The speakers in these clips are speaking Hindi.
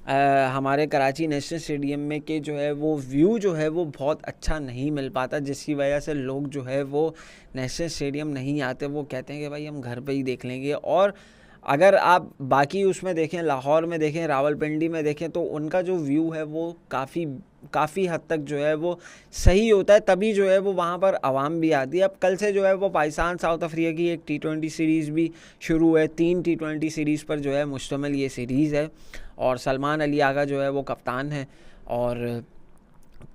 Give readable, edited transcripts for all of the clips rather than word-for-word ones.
हमारे कराची नेशनल स्टेडियम में कि जो है वो व्यू जो है वो बहुत अच्छा नहीं मिल पाता, जिसकी वजह से लोग जो है वो नेशनल स्टेडियम नहीं आते। वो कहते हैं कि भाई हम घर पे ही देख लेंगे। और अगर आप बाकी उसमें देखें, लाहौर में देखें, रावलपिंडी में देखें, तो उनका जो व्यू है वो काफ़ी हद तक जो है वो सही होता है, तभी जो है वो वहाँ पर आवाम भी आती है। अब कल से जो है वो पाकिस्तान साउथ अफ्रीका की एक T20 सीरीज़ भी शुरू है। 3 T20 सीरीज़ पर जो है मुश्तमिल ये सीरीज़ है, और सलमान अली आगा जो है वो कप्तान है, और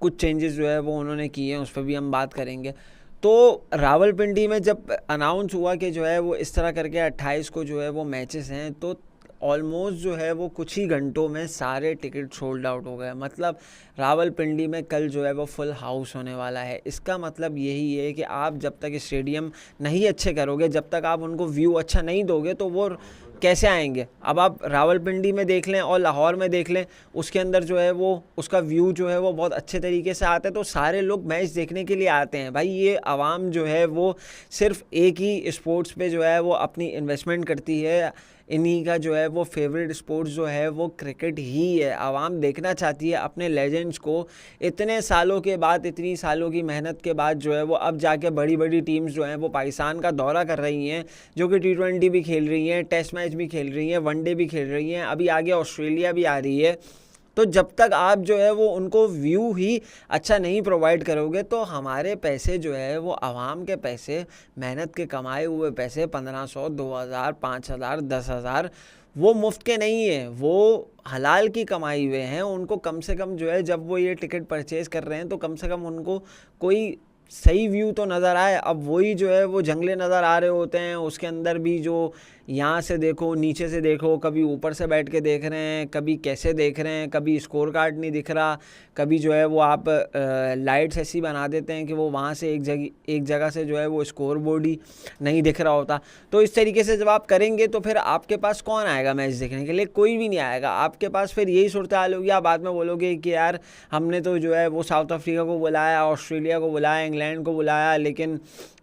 कुछ चेंजेस जो है वो उन्होंने किए हैं, उस पर भी हम बात करेंगे। तो रावलपिंडी में जब अनाउंस हुआ कि जो है वो इस तरह करके 28 को जो है वो मैचेस हैं, तो ऑलमोस्ट जो है वो कुछ ही घंटों में सारे टिकट सोल्ड आउट हो गए। मतलब रावलपिंडी में कल जो है वो फुल हाउस होने वाला है। इसका मतलब यही है कि आप जब तक स्टेडियम नहीं अच्छे करोगे, जब तक आप उनको व्यू अच्छा नहीं दोगे, तो वो कैसे आएंगे। अब आप रावलपिंडी में देख लें और लाहौर में देख लें, उसके अंदर जो है वो उसका व्यू जो है वो बहुत अच्छे तरीके से आता है, तो सारे लोग मैच देखने के लिए आते हैं। भाई ये आवाम जो है वो सिर्फ एक ही स्पोर्ट्स पे जो है वो अपनी इन्वेस्टमेंट करती है। इन्हीं का जो है वो फेवरेट स्पोर्ट्स जो है वो क्रिकेट ही है। आवाम देखना चाहती है अपने लेजेंड्स को। इतने सालों के बाद, इतनी सालों की मेहनत के बाद जो है वो अब जाके बड़ी बड़ी टीम्स जो हैं वो पाकिस्तान का दौरा कर रही हैं, जो कि T20 भी खेल रही हैं, टेस्ट मैच भी खेल रही हैं, वनडे भी खेल रही हैं, अभी आगे ऑस्ट्रेलिया भी आ रही है। तो जब तक आप जो है वो उनको व्यू ही अच्छा नहीं प्रोवाइड करोगे, तो हमारे पैसे जो है वो आवाम के पैसे, मेहनत के कमाए हुए पैसे, 1500, 2000, 5000, 10,000, वो मुफ्त के नहीं है, वो हलाल की कमाई हुए हैं। उनको कम से कम जो है, जब वो ये टिकट परचेज़ कर रहे हैं, तो कम से कम उनको कोई सही व्यू तो नज़र आए। अब वही जो है वो जंगले नज़र आ रहे होते हैं, उसके अंदर भी जो यहाँ से देखो, नीचे से देखो, कभी ऊपर से बैठ के देख रहे हैं, कभी कैसे देख रहे हैं, कभी स्कोर कार्ड नहीं दिख रहा, कभी जो है वो आप लाइट्स ऐसी बना देते हैं कि वो वहाँ से एक जगह से जो है वो स्कोर बोर्ड ही नहीं दिख रहा होता। तो इस तरीके से जब आप करेंगे तो फिर आपके पास कौन आएगा मैच देखने के लिए? कोई भी नहीं आएगा आपके पास। फिर यही सूरत हाल होगी, आप बाद में बोलोगे कि यार हमने तो जो है वो साउथ अफ्रीका को बुलाया, ऑस्ट्रेलिया को बुलाया, इंग्लैंड को बुलाया, लेकिन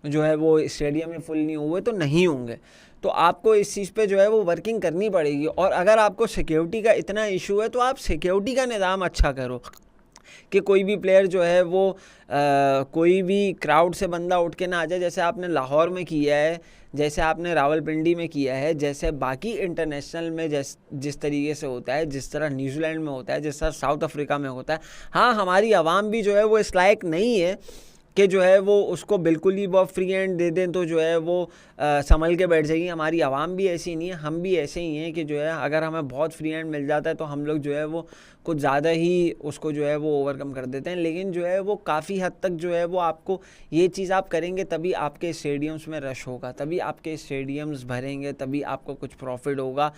जो है वो स्टेडियम में फुल नहीं हुए। तो नहीं होंगे। तो आपको इस चीज़ पे जो है वो वर्किंग करनी पड़ेगी। और अगर आपको सिक्योरिटी का इतना इशू है, तो आप सिक्योरिटी का निज़ाम अच्छा करो कि कोई भी प्लेयर जो है वो कोई भी क्राउड से बंदा उठ के ना आ जाए, जैसे आपने लाहौर में किया है, जैसे आपने रावलपिंडी में किया है, जैसे बाकी इंटरनेशनल में जिस तरीके से होता है, जिस तरह न्यूजीलैंड में होता है, जिस तरह साउथ अफ्रीका में होता है। हाँ, हमारी आवाम भी जो है वो इस लायक नहीं है कि जो है वो उसको बिल्कुल ही बहुत फ्री हैंड दे दें तो जो है वो संभल के बैठ जाएगी। हमारी आवाम भी ऐसी नहीं है, हम भी ऐसे ही हैं कि जो है अगर हमें बहुत फ्री हैंड मिल जाता है तो हम लोग जो है वो कुछ ज़्यादा ही उसको जो है वो ओवरकम कर देते हैं। लेकिन जो है वो काफ़ी हद तक जो है वो आपको ये चीज़ आप करेंगे तभी आपके स्टेडियम्स में रश होगा, तभी आपके स्टेडियम्स भरेंगे, तभी आपको कुछ प्रॉफिट होगा।